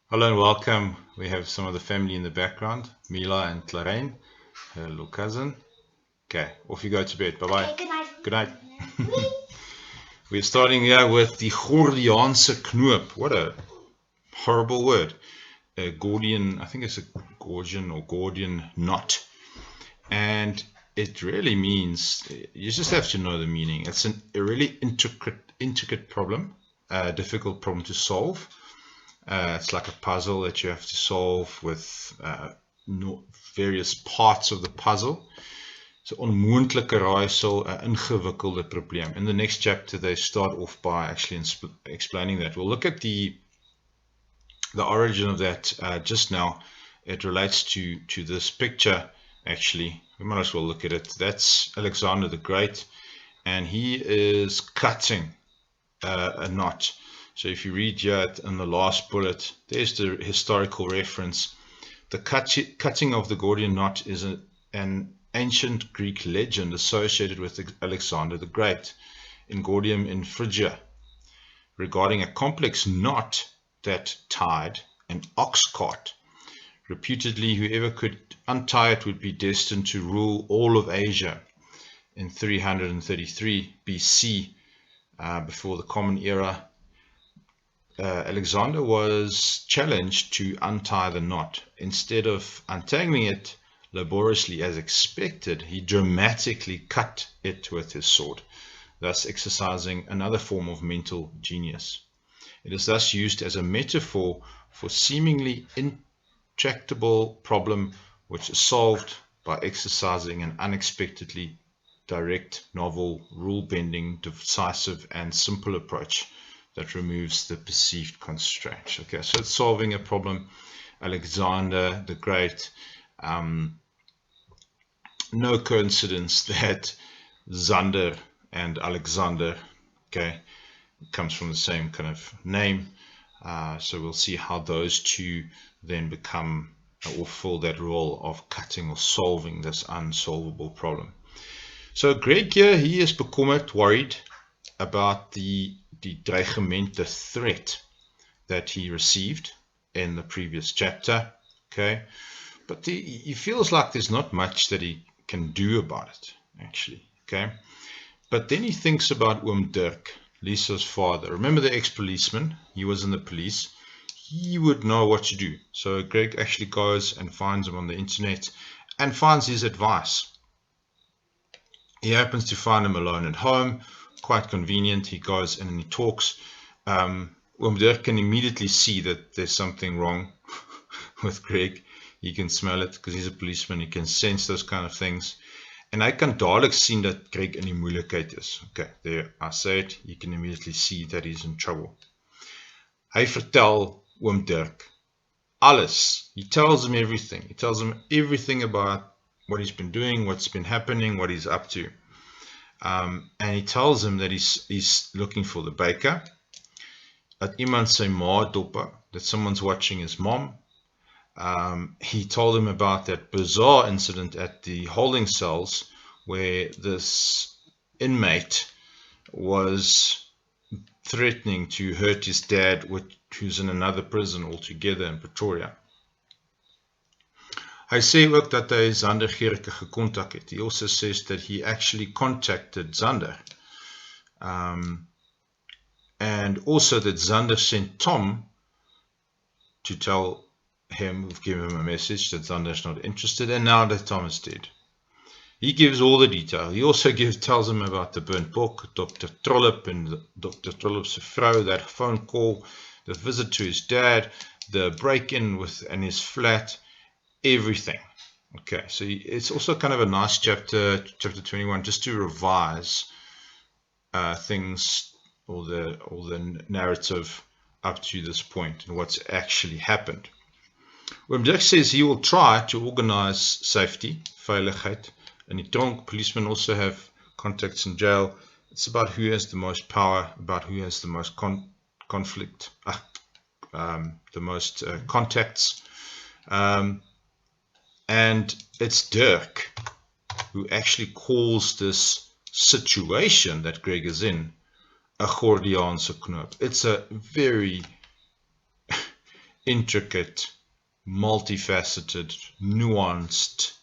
Hello and welcome. We have some of the family in the background, Mila and Clarraine, her little cousin. Okay, off you go to bed. Bye bye. Okay, good night. Good night. We're starting here with the gordianse knoop. What a horrible word. A gordian, I think it's a gordian or gordian knot. And it really means, you just have to know the meaning. It's a really intricate problem, a difficult problem to solve. It's like a puzzle that you have to solve with various parts of the puzzle. So onmoontlike raaisel, 'n ingewikkelde probleem. In the next chapter, they start off by actually explaining that. We'll look at the origin of that just now. It relates to this picture, actually. We might as well look at it. That's Alexander the Great, and he is cutting a knot. So if you read here in the last bullet, there's the historical reference. The cutting of the Gordian knot is an ancient Greek legend associated with Alexander the Great in Gordium in Phrygia, regarding a complex knot that tied an ox cart. Reputedly, whoever could untie it would be destined to rule all of Asia in 333 BC, before the Common Era. Alexander was challenged to untie the knot. Instead of untangling it laboriously as expected, he dramatically cut it with his sword, thus exercising another form of mental genius. It is thus used as a metaphor for seemingly intractable problem which is solved by exercising an unexpectedly direct, novel, rule-bending, decisive, and simple approach that removes the perceived constraint. Okay, so it's solving a problem. Alexander the Great. No coincidence that Zander and Alexander, okay, comes from the same kind of name. So we'll see how those two then become or fill that role of cutting or solving this unsolvable problem. So Greg here, he is bekommerd, worried about the dreigement, the threat that he received in the previous chapter. Okay, but he feels like there's not much that he can do about it, actually. Okay, but then he thinks about Oom Dirk, Lisa's father. Remember the ex-policeman? He was in the police. He would know what to do. So Greg actually goes and finds him on the internet and finds his advice. He happens to find him alone at home. Quite convenient. He goes in and he talks. Oom Dirk can immediately see that there's something wrong with Greg. He can smell it because he's a policeman. He can sense those kind of things. En hy kan dadelik sien dat Greg in die moeilikheid is. Okay, there, I say it. You can immediately see that he's in trouble. Hy vertel Oom Dirk alles. He tells him everything. He tells him everything about what he's been doing, what's been happening, what he's up to. And he tells him that he's looking for the baker, dat iemand sy ma dop, that someone's watching his mom. He told him about that bizarre incident at the holding cells where this inmate was threatening to hurt his dad, who's in another prison altogether in Pretoria. Hy sê ook dat hy Zander Gericke gekontak het. He also says that he actually contacted Zander. And also that Zander sent Tom to tell him, give him a message that Zander's not interested, and now that Tom is dead. He gives all the detail. He also tells him about the burnt book, Dr. Trollop and Dr. Trollop's vrou, that phone call, the visit to his dad, the break-in in his flat, everything. Okay, so it's also kind of a nice chapter 21, just to revise things, or the narrative up to this point and what's actually happened. Oom Dirk says he will try to organize safety, veiligheid. In die tronk, policemen also have contacts in jail. It's about who has the most power, about who has the most conflict, the most contacts. And it's Dirk who actually calls this situation that Greg is in a gordianse knoop. It's a very intricate, multifaceted, nuanced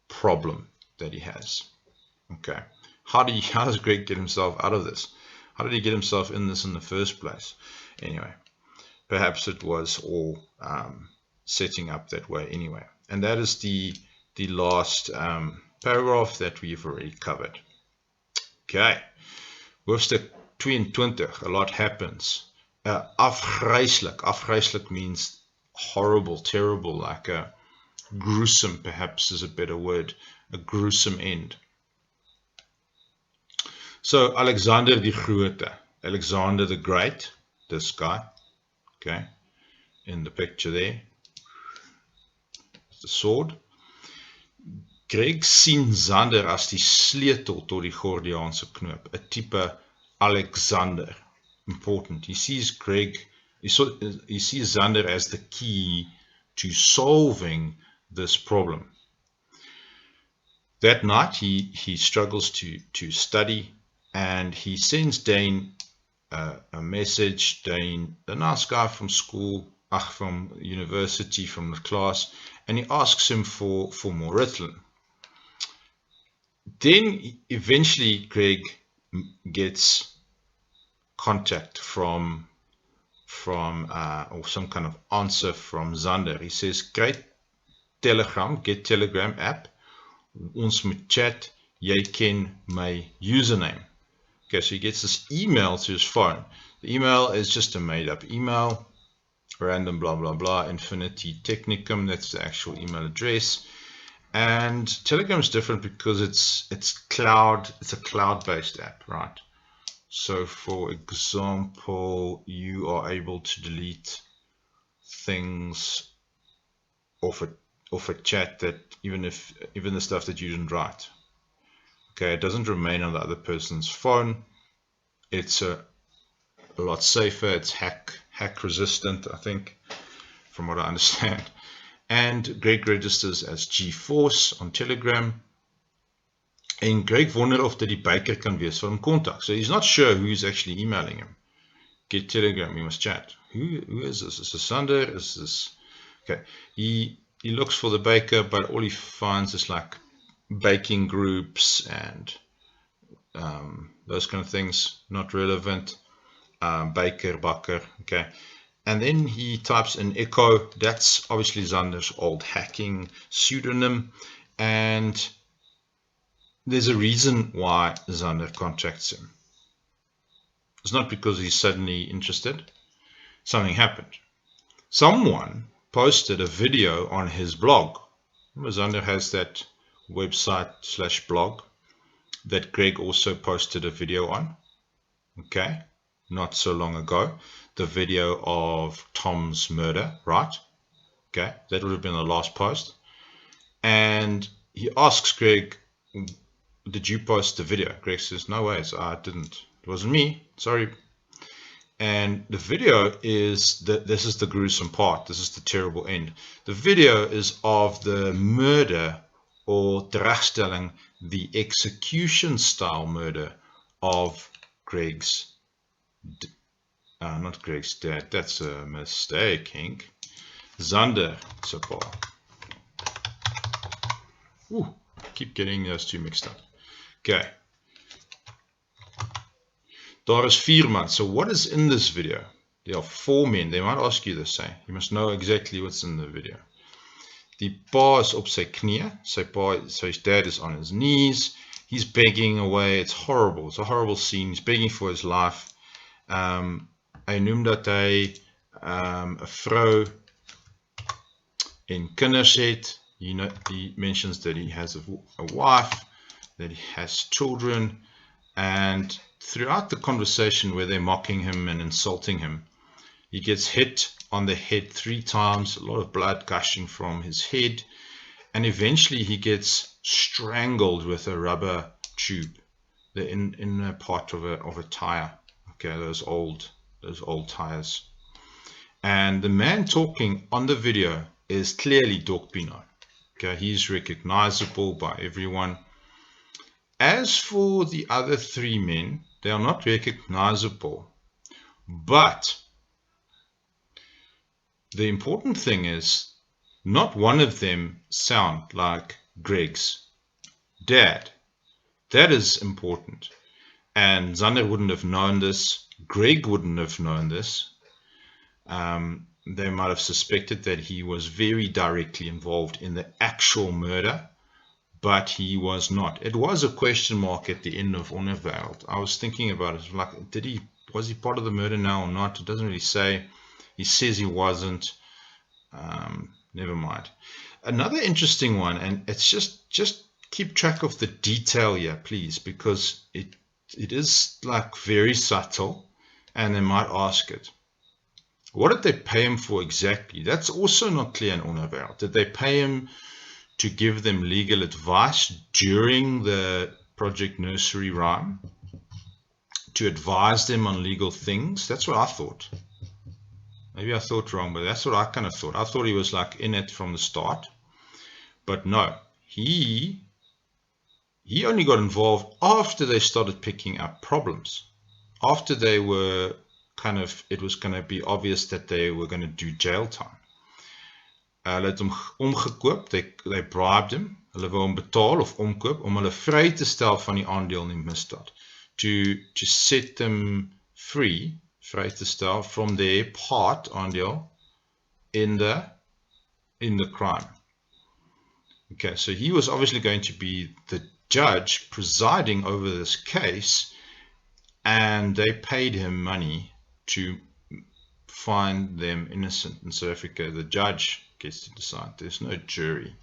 problem that he has. Okay, how does Greg get himself out of this? How did he get himself in this in the first place? Anyway, perhaps it was all setting up that way anyway. And that is the last paragraph that we've already covered. Okay, hoofstuk 22, a lot happens. Afgrijselijk. Afgrijselijk means horrible, terrible, like a gruesome, perhaps is a better word, a gruesome end. So Alexander die Grote, Alexander the Great, this guy, okay, in the picture there, the sword. Greg sien Zander as die sleutel tot die gordiaanse knoop, 'n tipe Alexander. Important. He sees he sees Zander as the key to solving this problem. That night he struggles to study, and he sends Dane a message. Dane, the nice guy from school, from university, from the class, and he asks him for more Ritalin. Then eventually Greg gets contact from or some kind of answer from Zander. He says, "Great Telegram, get Telegram app. Ons moet chat. Jy ken my username." Okay, so he gets this email to his phone. The email is just a made-up email, random blah blah blah, Infinity Technicum. That's the actual email address. And Telegram is different because it's a cloud-based app, right? So for example, you are able to delete things off a chat, that even the stuff that you didn't write. Okay, it doesn't remain on the other person's phone. It's a lot safer. It's hack resistant, I think, from what I understand. And Greg registers as G-Force on Telegram. En Greg wonder of dit die biker kan wees van kontak. So he's not sure who's actually emailing him. Get Telegram, we must chat. Who is this? Is this Zander? Is this... Okay, he looks for the baker, but all he finds is like baking groups and those kind of things, not relevant. Baker, okay. And then he types in Echo. That's obviously Zander's old hacking pseudonym. And there's a reason why Zander contacts him. It's not because he's suddenly interested. Something happened. Someone posted a video on his blog. Zander has that website / blog that Greg also posted a video on. Okay, not so long ago. The video of Tom's murder, right? Okay, that would have been the last post. And he asks Greg, "Did you post the video?" Greg says, "No ways, I didn't. It wasn't me. Sorry." And the video is, this is the gruesome part. This is the terrible end. The video is of the murder, or teregstelling, the execution style murder of Greg's, not Greg's dad. That's a mistake, Henk. Zander Tsipal. Ooh, keep getting those two mixed up. Okay. Daar is 4 man. So what is in this video? There are 4 men. They might ask you this, say. You must know exactly what's in the video. Die pa is op sy knieë. So his dad is on his knees. He's begging away. It's horrible. It's a horrible scene. He's begging for his life. Hy noem dat hy 'n vrou en kinders het. He mentions that he has a wife, that he has children, and throughout the conversation where they're mocking him and insulting him, he gets hit on the head 3 times, a lot of blood gushing from his head, and eventually he gets strangled with a rubber tube in a part of a tire. Okay, those old tires. And the man talking on the video is clearly Doc Pino. Okay, he's recognizable by everyone. As for the other 3 men, they are not recognizable, but the important thing is not one of them sound like Greg's dad. That is important. And Zander wouldn't have known this. Greg wouldn't have known this. They might have suspected that he was very directly involved in the actual murder, but he was not. It was a question mark at the end of Onnewereld. I was thinking about it, like, was he part of the murder now or not? It doesn't really say. He says he wasn't. Never mind. Another interesting one, and it's just keep track of the detail here, please, because it is like very subtle, and they might ask it. What did they pay him for exactly? That's also not clear in Onnewereld. Did they pay him to give them legal advice during the Project Nursery rhyme? To advise them on legal things? That's what I thought. Maybe I thought wrong, but that's what I kind of thought. I thought he was like in it from the start. But no, he only got involved after they started picking up problems. After they were it was going to be obvious that they were going to do jail time. Hulle het hom omgekoop, they bribed him, hulle wou hom betaal of omkoop om hulle vry te stel van die aandeel in die misdaad. To set them free, vry te stel from their part aandeel in the crime. Okay, so he was obviously going to be the judge presiding over this case, and they paid him money to find them innocent. In South Africa, the judge gets to decide. There's no jury.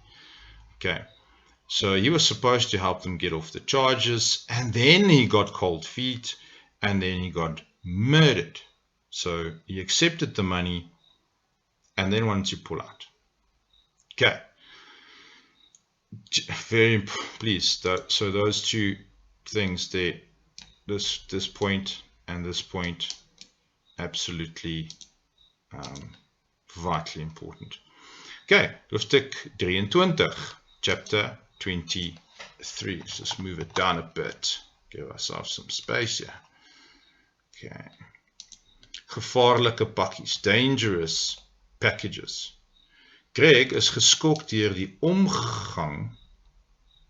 Okay, so he was supposed to help them get off the charges, and then he got cold feet, and then he got murdered. So he accepted the money and then wanted to pull out. Okay, very please. So those two things there, this point and this point, absolutely vitally important. Okay, hoofstuk 23, chapter 23. Let's just move it down a bit. Give ourselves some space here. Okay. Gevaarlike pakkies, dangerous packages. Greg is geskok deur die omgang,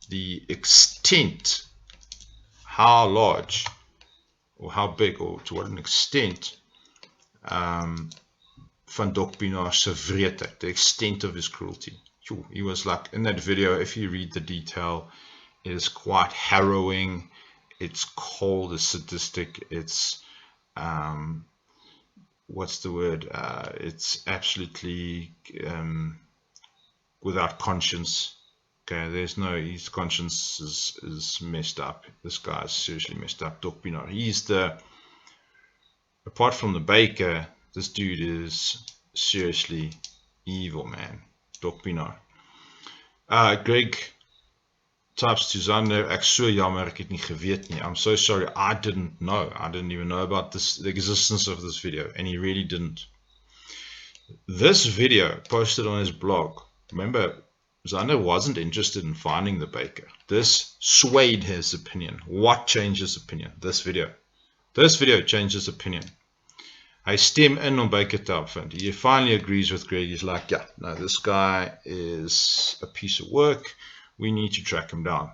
the extent, how large, or how big, or to what an extent, van Doc Pienaar's wreedheid, the extent of his cruelty. He was like, in that video, if you read the detail, it is quite harrowing, it's cold, it's sadistic, it's, what's the word, it's absolutely without conscience. Okay, there's no, his conscience is messed up. This guy is seriously messed up. Doc Pienaar, he's apart from the baker, this dude is seriously evil, man. Doc Pienaar. Greg types to Zander, ek so jammer, ek het nie geweet nie. I'm so sorry, I didn't know. I didn't even know about the existence of this video, and he really didn't. This video posted on his blog. Remember, Zander wasn't interested in finding the baker. This swayed his opinion. What changed his opinion? This video. This video changed his opinion. Hy stem in om baker te help vind. He finally agrees with Greg. He's like, yeah, no, this guy is a piece of work. We need to track him down.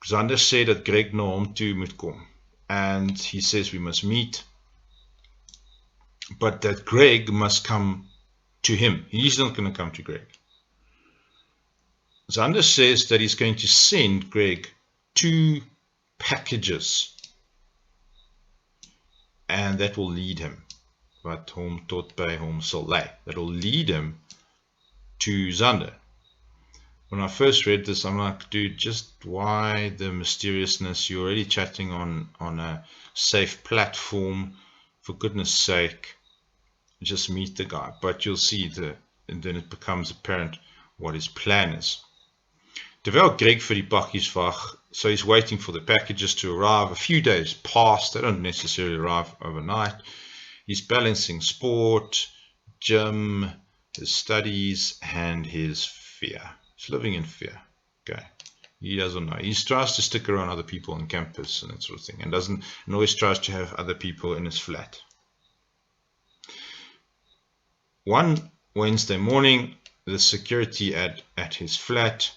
Zander sê dat Greg na hom toe moet kom. And he says we must meet. But that Greg must come to him. He's not going to come to Greg. Zander says that he's going to send Greg 2 packages. And that will lead him. Wat hom tot by hom sal lei. That will lead him to Zander. When I first read this, I'm like, dude, just why the mysteriousness? You're already chatting on a safe platform. For goodness sake, just meet the guy. But you'll see, and then it becomes apparent what his plan is. Terwyl Greg vir die pakkies wag, so he's waiting for the packages to arrive. A few days pass, they don't necessarily arrive overnight. He's balancing sport, gym, his studies, and his fear. He's living in fear. Okay, he doesn't know. He tries to stick around other people on campus and that sort of thing, and always tries to have other people in his flat. one Wednesday morning, the security at his flat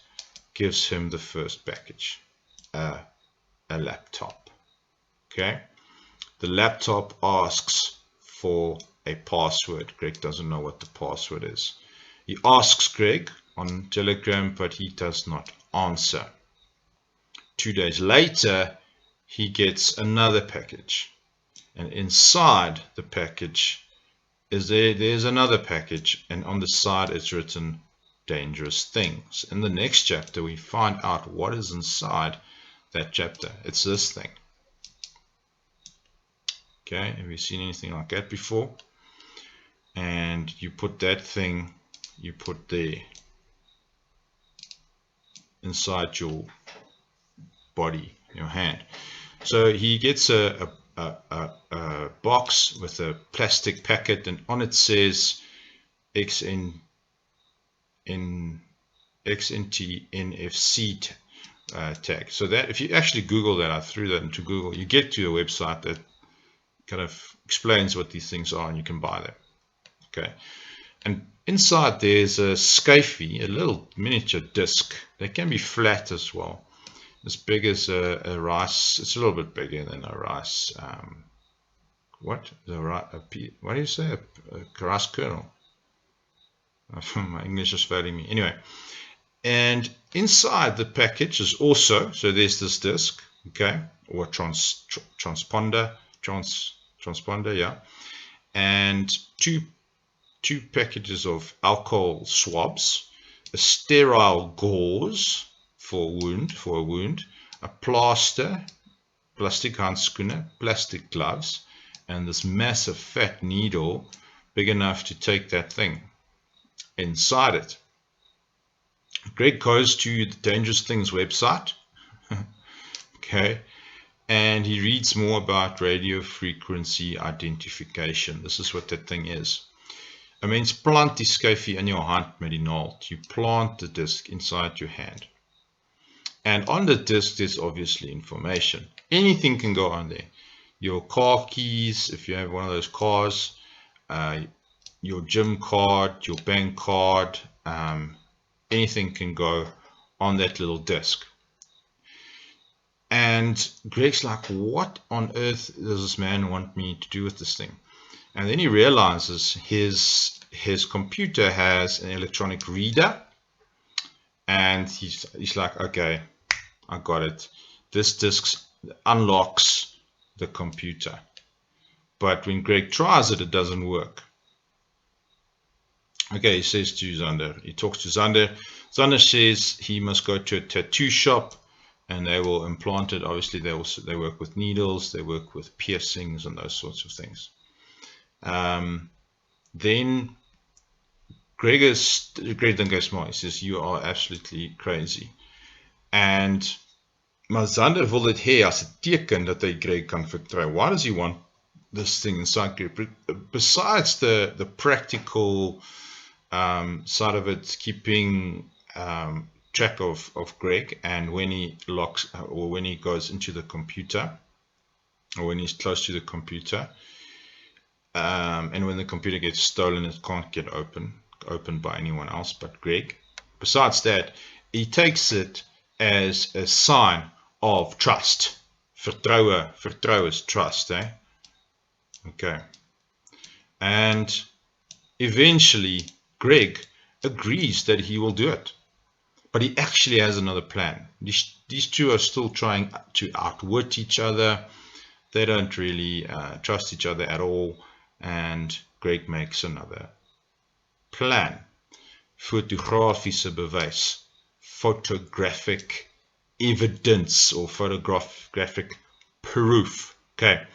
gives him the first package, a laptop. Okay, the laptop asks for a password. Greg doesn't know what the password is. He asks Greg on Telegram, but he does not answer. 2 days later, he gets another package, and inside the package is there's another package, and on the side it's written dangerous things. In the next chapter, we find out what is inside that chapter. It's this thing. Okay, have you seen anything like that before? And you put that thing, you put there inside your body, your hand. So he gets a box with a plastic packet, and on it says XNT NFC tag. So that if you actually Google that, I threw that into Google, you get to a website that kind of explains what these things are, and you can buy them. Okay, and inside there's a SCSI, a little miniature disc. They can be flat as well, as big as a rice. It's a little bit bigger than a rice. What do you say? A rice kernel. My English is failing me. Anyway, and inside the package is also, so there's this disc, okay, or transponder, yeah, and two packages of alcohol swabs, a sterile gauze for a wound, a plaster, plastic handskoene, plastic gloves, and this massive fat needle big enough to take that thing inside it. Greg goes to the Dangerous Things website, okay, and he reads more about radio frequency identification. This is what that thing is. 'n mens plant die skyfie in jou hand met die naald. You plant the disc inside your hand. And on the disc, there's obviously information. Anything can go on there. Your car keys, if you have one of those cars, your gym card, your bank card, anything can go on that little disc. And Greg's like, what on earth does this man want me to do with this thing? And then he realizes his computer has an electronic reader, and he's like, okay, I got it. This disc unlocks the computer. But when Greg tries it, it doesn't work. Okay, he says to Zander, he talks to Zander. Zander says he must go to a tattoo shop, and they will implant it. Obviously, they work with needles, they work with piercings and those sorts of things. Then Greg then goes smart. He says, you are absolutely crazy. Maar Zander wil dit hê as 'n teken dat hy Greg kan vertrou. Why does he want this thing inside Greg? Besides the practical side of it, keeping track of Greg, and when he locks or when he goes into the computer, or when he's close to the computer, and when the computer gets stolen, it can't get opened by anyone else but Greg. Besides that, he takes it as a sign of trust. Vertroue is trust, eh? Okay. And eventually, Greg agrees that he will do it. But he actually has another plan. These two are still trying to outwit each other. They don't really trust each other at all. And Greg makes another plan. Fotografiese bewys. Photographic evidence, or photographic proof. Okay.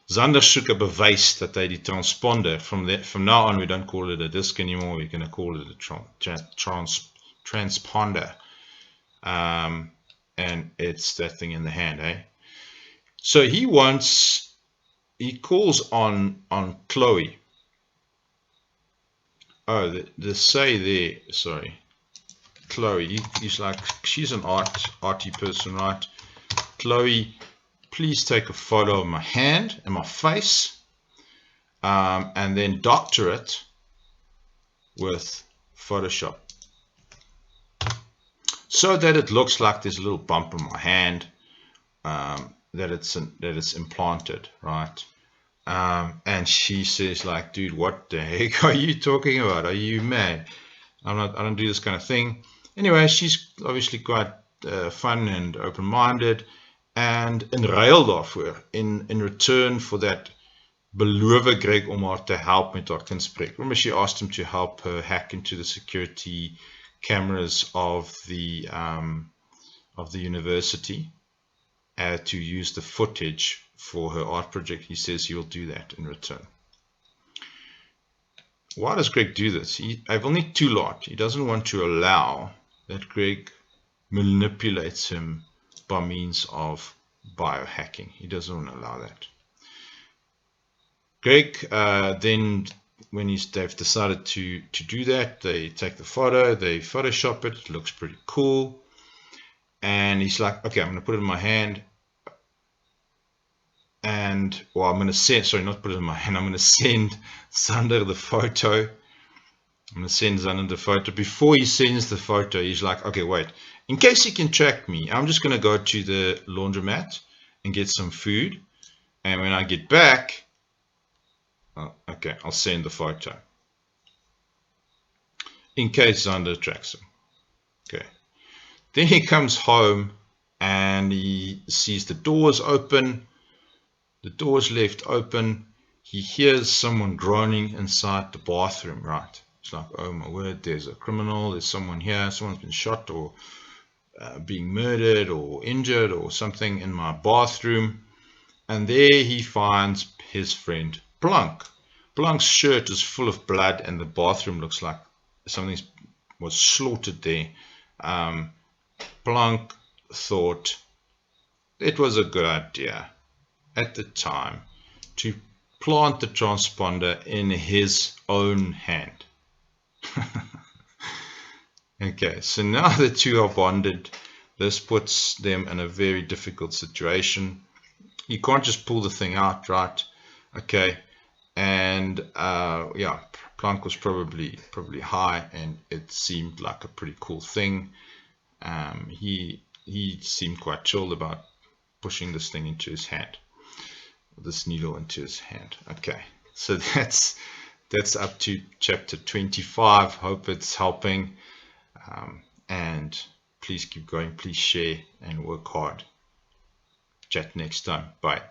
Zander soek 'n bewys dat hy die transponder, from now on we don't call it a disc anymore, we're going to call it a transponder. And it's that thing in the hand, eh? So he calls on Chloe. Oh, the say there, sorry. Chloe, he's like, she's an arty person, right? Chloe, please take a photo of my hand and my face, and then doctor it with Photoshop so that it looks like there's a little bump in my hand, that it's implanted, right? And she says like, dude, what the heck are you talking about? Are you mad? I don't do this kind of thing. Anyway, she's obviously quite fun and open-minded, and in ruil daarvoor, in return for that, beloof Greg om haar te help met haar kunsprojek. Remember, she asked him to help her hack into the security cameras of the university, to use the footage for her art project. He says he will do that in return. Why does Greg do this? Hy wil nie toelaat. He doesn't want to allow that Greg manipulates him by means of biohacking. He doesn't want to allow that. Greg then, when they've decided to do that, they take the photo, they Photoshop it, it looks pretty cool, and he's like, okay, I'm going to put it in my hand, and, well, I'm going to send, sorry, not put it in my hand, I'm going to send Zander the photo. I'm going to send Zander the photo. Before he sends the photo, he's like, okay, wait, in case he can track me, I'm just going to go to the laundromat and get some food, and when I get back, okay, I'll send the photo in case Zander tracks him. Okay. Then he comes home and he sees the doors open. The door's left open. He hears someone groaning inside the bathroom, right? It's like, oh my word, there's a criminal, there's someone here, someone's been shot or being murdered or injured or something in my bathroom. And there he finds his friend Blanc. Blanc's shirt is full of blood and the bathroom looks like something was slaughtered there. Blanc thought it was a good idea at the time to plant the transponder in his own hand. Okay, so now the two are bonded. This puts them in a very difficult situation. You can't just pull the thing out, right? Okay, and yeah, Planck was probably high, and it seemed like a pretty cool thing. He seemed quite chilled about pushing this thing into his hand, this needle into his hand. Okay, so that's up to chapter 25. Hope it's helping, and please keep going, please share and work hard. Chat next time. Bye.